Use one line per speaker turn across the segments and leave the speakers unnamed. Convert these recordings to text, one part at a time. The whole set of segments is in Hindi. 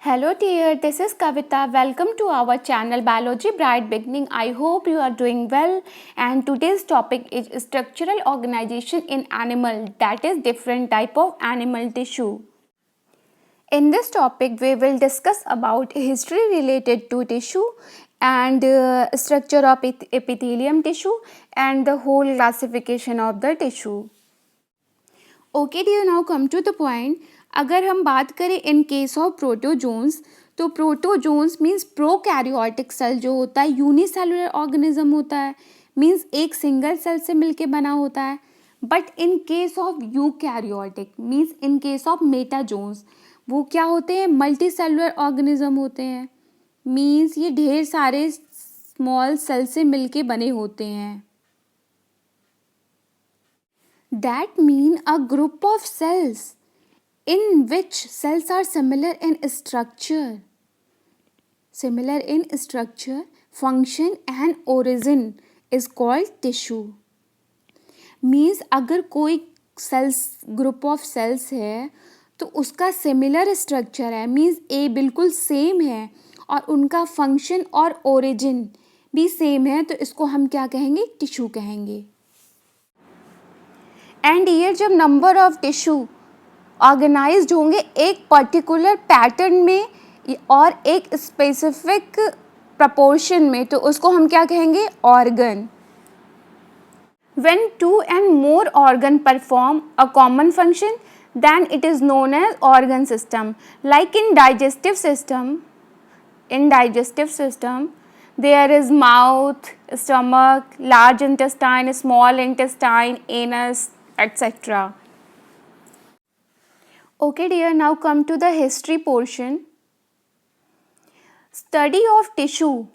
Hello dear, this is Kavita. Welcome to our channel Biology Bright Beginning. I hope you are doing well, and today's topic is structural organization in animal, that is different type of animal tissue. In this topic we will discuss about history related to tissue and structure of epithelium tissue and the whole classification of the tissue. Okay dear, now come to the point. अगर हम बात करें इन केस ऑफ प्रोटोजोन्स, तो प्रोटोजोन्स मीन्स प्रोकैरियोटिक सेल जो होता है यूनिसेलुलर ऑर्गेनिज्म होता है, मीन्स एक सिंगल सेल से मिलके बना होता है. But in case of eukaryotic means in case of metazoans, वो क्या होते हैं, मल्टी सेलुलर ऑर्गेनिज्म होते हैं. मीन्स ये ढेर सारे स्मॉल सेल से मिलके बने होते हैं. That mean a group of cells in which cells are similar in structure, function and origin is called tissue. Means अगर कोई cells group of cells है तो उसका similar structure है, means A बिल्कुल same है और उनका function और origin भी same है, तो इसको हम क्या कहेंगे, tissue कहेंगे. एंड ये जब नंबर ऑफ टिश्यू ऑर्गेनाइज्ड होंगे एक पर्टिकुलर पैटर्न में और एक स्पेसिफिक प्रपोर्शन में, तो उसको हम क्या कहेंगे, organ. When two and more organ perform a common function then it is known as organ system. Like in digestive system there is mouth, stomach, large intestine, small intestine, anus, etc. Okay dear, now come to the history portion. Study of tissue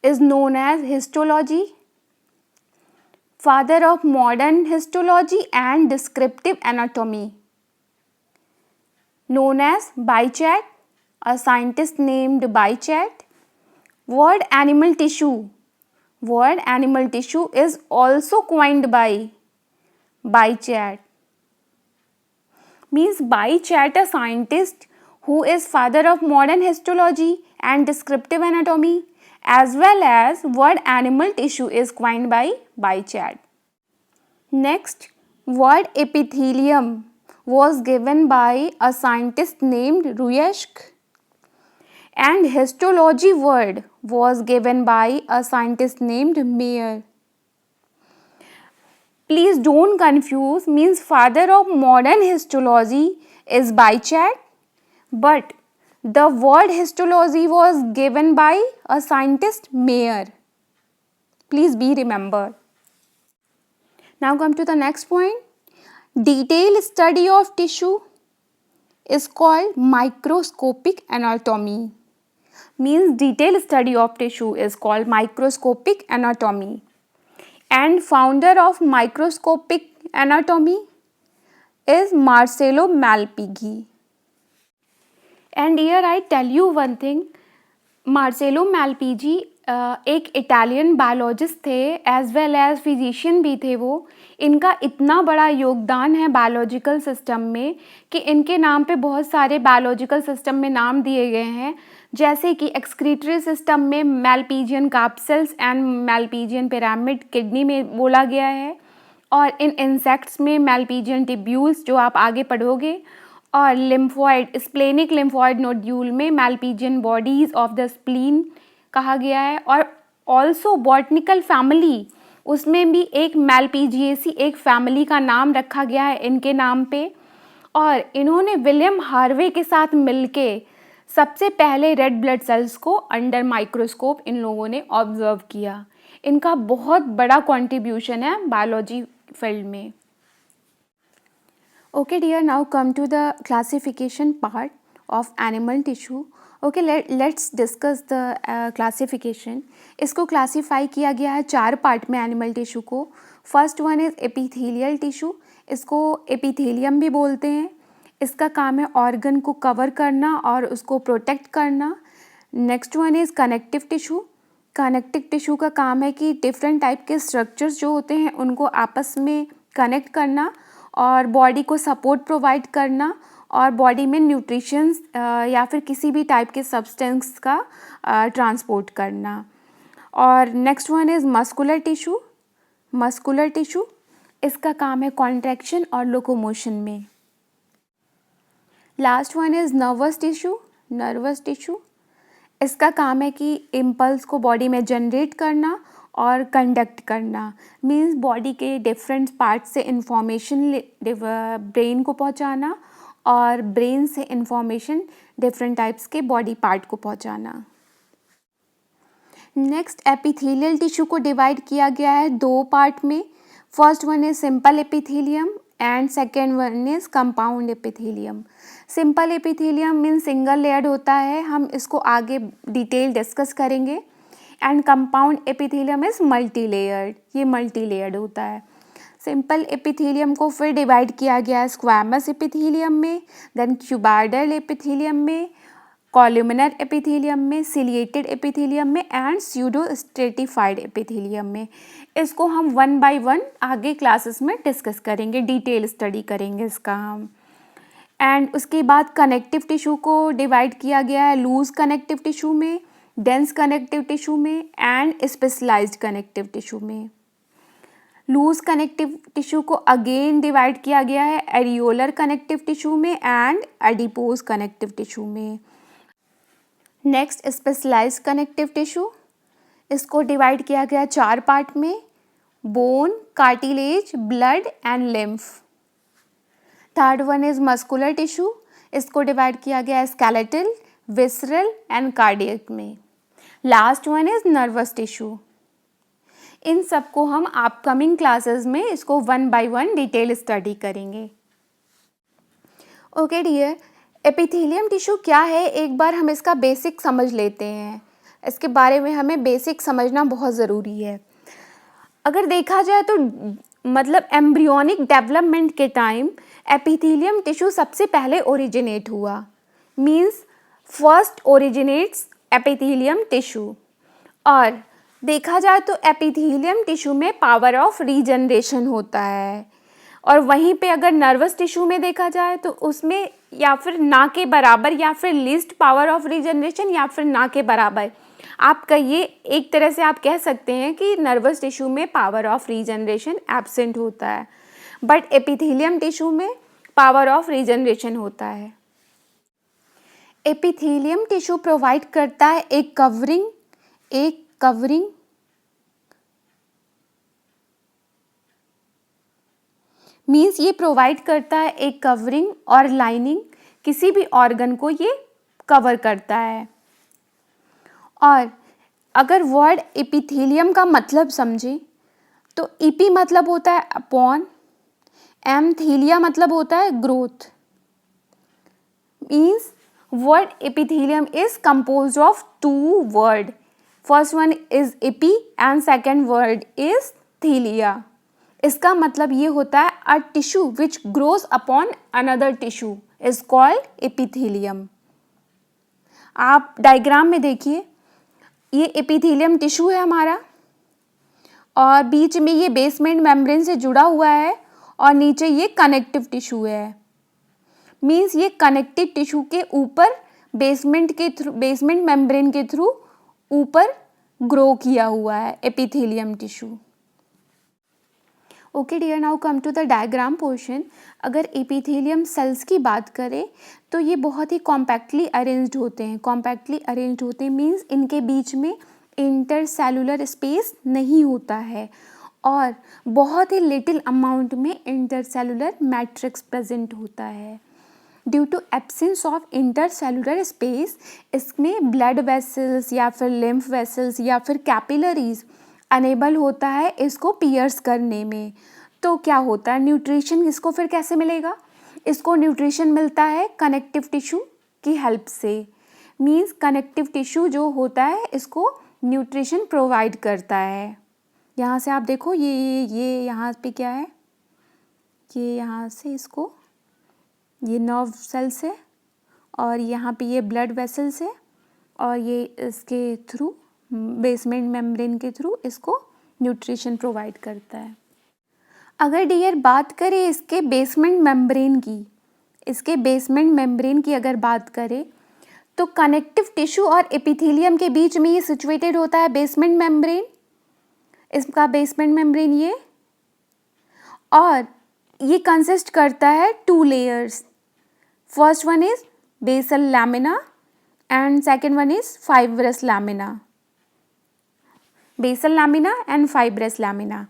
is known as histology, father of modern histology and descriptive anatomy. Known as Bichat, a scientist named Bichat. Word animal tissue is also coined by Bichat. Means Bichat, a scientist who is father of modern histology and descriptive anatomy, as well as word animal tissue is coined by Bichat. Next, word epithelium was given by a scientist named Ruysch. And histology word was given by a scientist named Mayer. Please don't confuse, means father of modern histology is Bichat, but the word histology was given by a scientist Mayer. Please be remembered. Now come to the next point. Detailed study of tissue is called microscopic anatomy. Means detailed study of tissue is called microscopic anatomy. And founder of microscopic anatomy is Marcello Malpighi. And here I tell you one thing, Marcello Malpighi एक इटालियन बायोलॉजिस्ट थे एज वेल एज फिजिशियन भी थे. वो इनका इतना बड़ा योगदान है बायोलॉजिकल सिस्टम में कि इनके नाम पे बहुत सारे बायोलॉजिकल सिस्टम में नाम दिए गए हैं, जैसे कि एक्सक्रीटरी सिस्टम में Malpighian capsules and Malpighian pyramid kidney में बोला गया है, और इन इंसेक्ट्स में मैल्पीजियन टिब्यूल्स जो आप आगे पढ़ोगे, और लिम्फॉइड स्प्लेनिक लिम्फॉइड नोड्यूल में Malpighian bodies of the spleen कहा गया है. और ऑल्सो बॉटनिकल फैमिली, उसमें भी एक मैल्पीजिएसी एक फैमिली का नाम रखा गया है इनके नाम पे. और इन्होंने विलियम हार्वे के साथ मिलके सबसे पहले रेड ब्लड सेल्स को अंडर माइक्रोस्कोप इन लोगों ने ऑब्जर्व किया. इनका बहुत बड़ा कंट्रीब्यूशन है बायोलॉजी फील्ड में. Okay dear, now come to the classification part of animal tissue. Okay, let's discuss the classification. इसको क्लासीफाई किया गया है 4 पार्ट में एनिमल टिश्यू को. First one is epithelial tissue, इसको एपिथेलियम भी बोलते हैं. इसका काम है ऑर्गन को कवर करना और उसको प्रोटेक्ट करना. Next one is connective tissue. Connective tissue का काम है कि डिफरेंट टाइप के स्ट्रक्चर्स जो होते हैं उनको आपस में कनेक्ट करना और बॉडी को सपोर्ट प्रोवाइड करना और बॉडी में न्यूट्रिशंस या फिर किसी भी टाइप के सब्सटेंस का ट्रांसपोर्ट करना। और next one is muscular tissue. Muscular tissue इसका काम है कॉन्ट्रैक्शन और लोकोमोशन में। Last one is nervous tissue. Nervous tissue इसका काम है कि इम्पल्स को बॉडी में जनरेट करना और कंडक्ट करना। मीन्स बॉडी के डिफरेंट पार्ट से इंफॉर्मेशन ब्रेन को पहुंचाना और ब्रेन से इंफॉर्मेशन डिफरेंट टाइप्स के बॉडी पार्ट को पहुंचाना। नेक्स्ट एपिथेलियल टिश्यू को डिवाइड किया गया है 2 पार्ट में। First one is simple epithelium and second one is compound epithelium. Simple epithelium means single layered होता है, हम इसको आगे डिटेल डिस्कस करेंगे। And compound epithelium is multi layered, ये मल्टी लेयर्ड होता है। सिंपल एपिथेलियम को फिर डिवाइड किया गया है स्क्वैमस एपिथेलियम में, देन क्यूबाइडल एपिथेलियम में, कॉलुमिनर एपिथेलियम में, सिलिएटेड एपिथेलियम में एंड स्यूडो स्ट्रेटिफाइड एपिथेलियम में। इसको हम 1 बाय 1 आगे क्लासेस में डिस्कस करेंगे, डिटेल स्टडी करेंगे इसका हम। एंड उसके बाद कनेक्टिव टिश्यू को डिवाइड किया गया है लूज कनेक्टिव टिश्यू में, डेंस कनेक्टिव टिश्यू में एंड स्पेशलाइज्ड कनेक्टिव टिश्यू में। लूज कनेक्टिव टिश्यू को अगेन डिवाइड किया गया है एरियोलर कनेक्टिव टिश्यू में एंड एडिपोज कनेक्टिव टिश्यू में। नेक्स्ट स्पेशलाइज्ड कनेक्टिव टिश्यू, इसको डिवाइड किया गया 4 पार्ट में, bone, cartilage, blood and lymph. Third one is muscular tissue, इसको डिवाइड किया गया है स्केलेटल, विसरल एंड कार्डियक में। Last one is nervous tissue. इन सबको हम अपकमिंग क्लासेस में इसको 1 बाय 1 डिटेल स्टडी करेंगे। ओके डियर, एपिथेलियम टिश्यू क्या है, एक बार हम इसका बेसिक समझ लेते हैं। इसके बारे में हमें बेसिक समझना बहुत ज़रूरी है। अगर देखा जाए तो मतलब एम्ब्रियोनिक डेवलपमेंट के टाइम एपिथेलियम टिश्यू सबसे पहले ओरिजिनेट हुआ। Means first originates epithelium tissue. और देखा जाए तो एपिथेलियम टिश्यू में पावर ऑफ रीजनरेशन होता है। और वहीं पे अगर नर्वस टिश्यू में देखा जाए तो उसमें या फिर ना के बराबर या फिर लीस्ट पावर ऑफ रीजनरेशन या फिर ना के बराबर। आप कहिए, एक तरह से आप कह सकते हैं कि नर्वस टिश्यू में पावर ऑफ रीजनरेशन एब्सेंट होता है, बट एपिथेलियम टिश्यू में पावर ऑफ रीजनरेशन होता है। एपिथेलियम टिश्यू प्रोवाइड करता है एक कवरिंग मीन्स ये प्रोवाइड करता है एक कवरिंग और लाइनिंग, किसी भी ऑर्गन को ये कवर करता है। और अगर वर्ड एपिथेलियम का मतलब समझें तो ईपी मतलब होता है अपॉन, एमथेलिया मतलब होता है growth. Means word epithelium is composed of 2 word, first one is epi and second word is thelia. इसका मतलब ये होता है a tissue which grows upon another tissue is called epithelium. आप डायग्राम में देखिए, ये एपिथेलियम टिश्यू है हमारा और बीच में ये बेसमेंट मेम्ब्रेन से जुड़ा हुआ है और नीचे ये कनेक्टिव टिश्यू है। मीन्स ये कनेक्टिव टिश्यू के ऊपर बेसमेंट मेम्ब्रेन के थ्रू ऊपर ग्रो किया हुआ है epithelium tissue. Okay dear, now come to the diagram portion. अगर एपिथेलियम सेल्स की बात करें तो ये बहुत ही कॉम्पैक्टली अरेंज्ड होते हैं। मीन्स इनके बीच में इंटरसेलुलर स्पेस नहीं होता है और बहुत ही लिटिल अमाउंट में इंटरसेलुलर मैट्रिक्स प्रेजेंट होता है। Due to absence of intercellular space इसमें ब्लड वेसल्स या फिर लिम्फ वेसल्स या फिर कैपिलरीज अनेबल होता है इसको पियर्स करने में। तो क्या होता है, न्यूट्रिशन इसको फिर कैसे मिलेगा? इसको न्यूट्रिशन मिलता है कनेक्टिव टिश्यू की हेल्प से। मीन्स कनेक्टिव टिश्यू जो होता है इसको न्यूट्रिशन प्रोवाइड करता है। यहाँ से आप देखो, ये यहाँ पे क्या है, ये यहाँ से इसको ये नर्व सेल्स है और यहाँ पे ये ब्लड वेसल्स है और ये इसके थ्रू बेसमेंट मेम्ब्रेन के थ्रू इसको न्यूट्रिशन प्रोवाइड करता है। अगर डियर बात करें इसके बेसमेंट मेम्ब्रेन की, इसके बेसमेंट मेम्ब्रेन की अगर बात करें तो कनेक्टिव टिश्यू और एपिथेलियम के बीच में ये सिचुएटेड होता है बेसमेंट मेम्ब्रेन, इसका बेसमेंट मेम्ब्रेन ये, और ये कंसिस्ट करता है 2 layers. First one is basal lamina and second one is fibrous lamina. Basal lamina and fibrous lamina.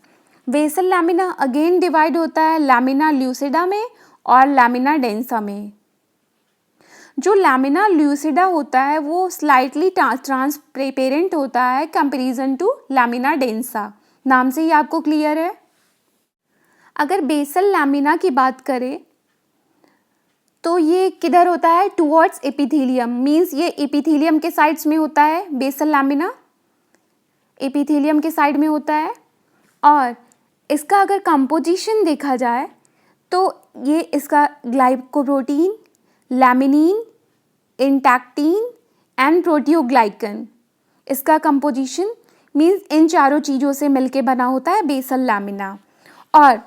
Basal lamina again divide होता है लैमिना ल्यूसिडा में और लैमिना डेंसा में। जो लैमिना ल्यूसिडा होता है वो स्लाइटली ट्रांसपेरेंट होता है कंपैरिजन टू लैमिना डेंसा। नाम से ही आपको क्लियर है। अगर बेसल लैमिना की बात करें तो ये किधर होता है, टुवर्ड्स एपिथेलियम, मीन्स ये एपिथेलियम के साइड्स में होता है। बेसल लैमिना एपिथेलियम के साइड में होता है। और इसका अगर कंपोजिशन देखा जाए तो ये इसका ग्लाइकोप्रोटीन, लैमिनीन, इंटैक्टीन एंड प्रोटियोग्लाइकन, इसका कंपोजिशन मीन्स इन चारों चीज़ों से मिलके बना होता है बेसल लैमिना। और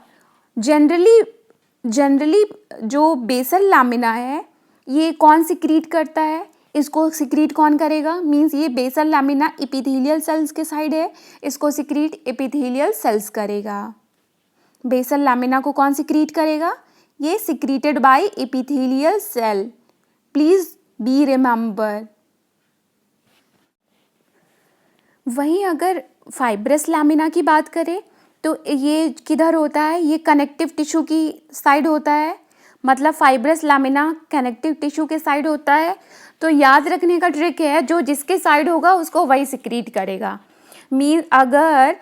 जनरली जो बेसल लैमिना है ये कौन सिक्रीट करता है, इसको सिक्रीट कौन करेगा, मीन्स ये बेसल लैमिना एपिथेलियल सेल्स के साइड है, इसको सिक्रीट एपिथेलियल सेल्स करेगा। बेसल लैमिना को कौन सिक्रीट करेगा, ये secreted by epithelial cell, please be remember. वहीं अगर फाइब्रस लैमिना की बात करें तो ये किधर होता है, ये कनेक्टिव टिश्यू की साइड होता है। मतलब फाइब्रस लैमिना कनेक्टिव टिश्यू के साइड होता है। तो याद रखने का ट्रिक है, जो जिसके साइड होगा उसको वही सिक्रीट करेगा। मीन अगर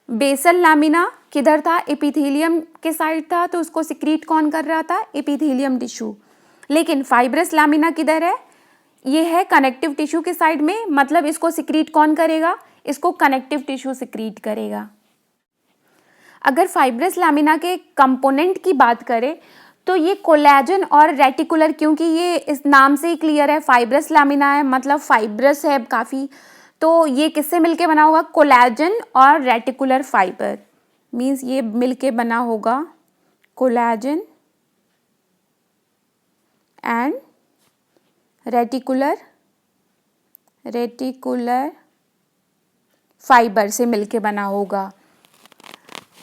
बेसल लैमिना किधर था, एपिथेलियम के साइड था, तो उसको सिक्रीट कौन कर रहा था, एपिथेलियम टिश्यू। लेकिन फाइब्रस लैमिना किधर है, ये है कनेक्टिव टिश्यू के साइड में, मतलब इसको सिक्रीट कौन करेगा, इसको कनेक्टिव टिश्यू सिक्रीट करेगा। अगर फाइब्रस लैमिना के कंपोनेंट की बात करें तो ये कोलेजन और रेटिकुलर, क्योंकि ये इस नाम से ही क्लियर है फाइब्रस लैमिना है मतलब फाइब्रस है काफ़ी, तो ये किससे मिलके बना होगा, कोलेजन और रेटिकुलर फाइबर, मीन्स ये मिलके बना होगा कोलेजन एंड रेटिकुलर फाइबर से मिलके बना होगा।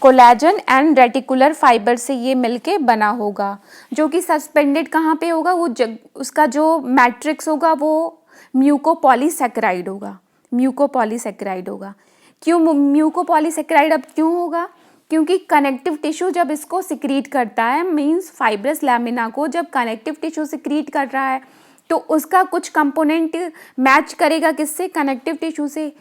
कोलेजन एंड रेटिकुलर फाइबर से ये मिलके बना होगा, जो कि सस्पेंडेड कहाँ पे होगा, वो उसका जो मैट्रिक्स होगा वो म्यूकोपॉलीसैकेराइड होगा। क्यों म्यूकोपॉलीसैकेराइड अब क्यों होगा, क्योंकि कनेक्टिव टिश्यू जब इसको सिक्रीट करता है, मीन्स फाइब्रस लैमिना को जब कनेक्टिव टिश्यू सिक्रीट कर रहा है तो उसका कुछ कंपोनेंट मैच करेगा किससे, कनेक्टिव टिश्यू से।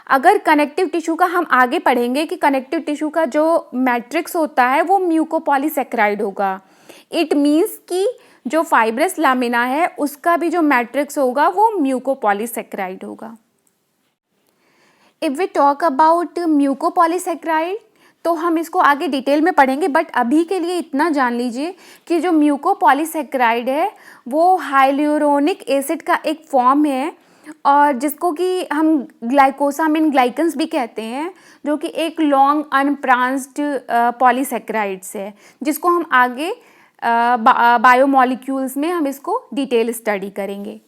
अगर कनेक्टिव टिश्यू का हम आगे पढ़ेंगे कि कनेक्टिव टिश्यू का जो मैट्रिक्स होता है वो म्यूकोपॉलीसैकेराइड होगा। इट मीन्स कि जो फाइब्रस लैमिना है उसका भी जो मैट्रिक्स होगा वो म्यूकोपॉलीसैकेराइड होगा। If we talk about mucopolysaccharide तो हम इसको आगे डिटेल में पढ़ेंगे, बट अभी के लिए इतना जान लीजिए कि जो म्यूकोपॉलीसैकेराइड है वो हाइल्यूरोनिक एसिड का एक फॉर्म है, और जिसको कि हम ग्लाइकोसामिन ग्लाइकन्स भी कहते हैं, जो कि एक लॉन्ग अनब्रांच्ड पॉलीसैकेराइड्स है, जिसको हम आगे बायोमॉलिक्यूल्स में हम इसको डिटेल स्टडी करेंगे।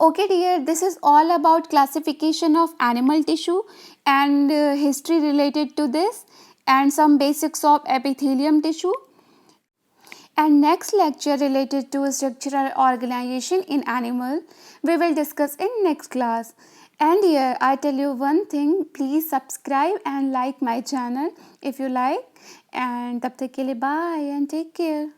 Okay dear, this is all about classification of animal tissue and history related to this and some basics of epithelium tissue. And next lecture related to structural organization in animal we will discuss in next class. And here I tell you one thing, please subscribe and like my channel if you like. And तब तक के लिए bye and take care.